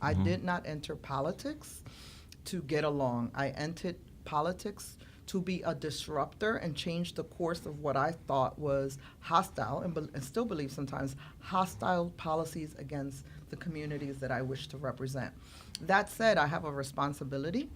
I did not enter politics to get along. I entered politics to be a disruptor and change the course of what I thought was hostile, and still believe sometimes, hostile policies against the communities that I wish to represent. That said, I have a responsibility,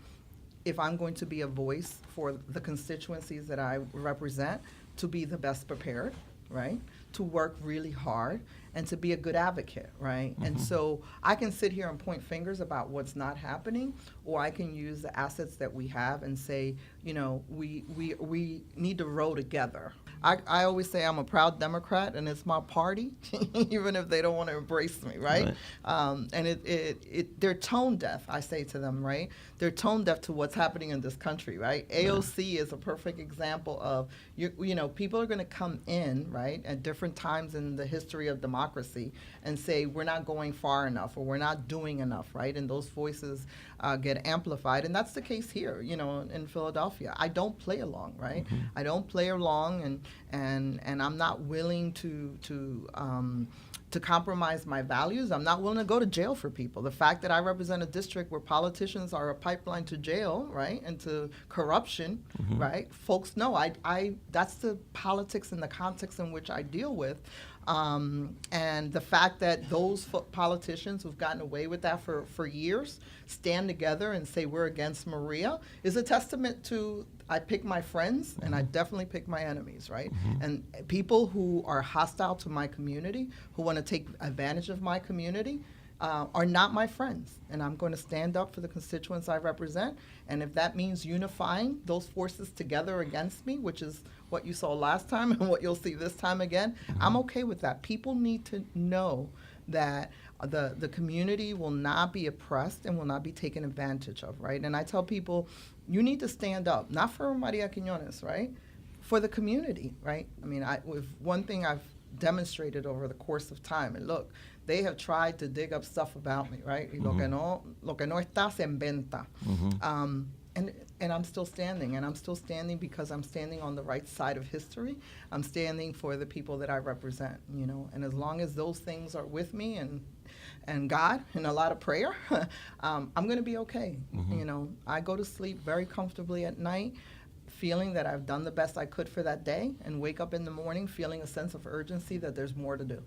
if I'm going to be a voice for the constituencies that I represent, to be the best prepared, right? To work really hard and to be a good advocate, right? And so I can sit here and point fingers about what's not happening, or I can use the assets that we have and say, you know, we need to row together. I always say I'm a proud Democrat and it's my party, even if they don't want to embrace me, right? And they're tone deaf, I say to them, right? They're tone deaf to what's happening in this country, right? AOC is a perfect example of, you know, people are going to come in, right, at different times in the history of democracy and say we're not going far enough or we're not doing enough, right? And those voices get amplified, and that's the case here, you know, in Philadelphia. I don't play along, right? I don't play along, and I'm not willing to compromise my values. I'm not willing to go to jail for people. The fact that I represent a district where politicians are a pipeline to jail, right, and to corruption, right? Folks know I that's the politics and the context in which I deal with. And the fact that those politicians who've gotten away with that for years stand together and say we're against Maria is a testament to, I pick my friends and I definitely pick my enemies, right? And people who are hostile to my community, who want to take advantage of my community, are not my friends. And I'm going to stand up for the constituents I represent. And if that means unifying those forces together against me, which is what you saw last time and what you'll see this time again, I'm okay with that. People need to know that the community will not be oppressed and will not be taken advantage of, right? And I tell people, you need to stand up, not for Maria Quiñones, right? For the community, right? I mean, with one thing I've demonstrated over the course of time, and look, they have tried to dig up stuff about me, right? Lo que no está se inventa. And I'm still standing, and I'm still standing because I'm standing on the right side of history. I'm standing for the people that I represent, you know, and as long as those things are with me and God and a lot of prayer, I'm going to be okay. You know, I go to sleep very comfortably at night, feeling that I've done the best I could for that day, and wake up in the morning feeling a sense of urgency that there's more to do.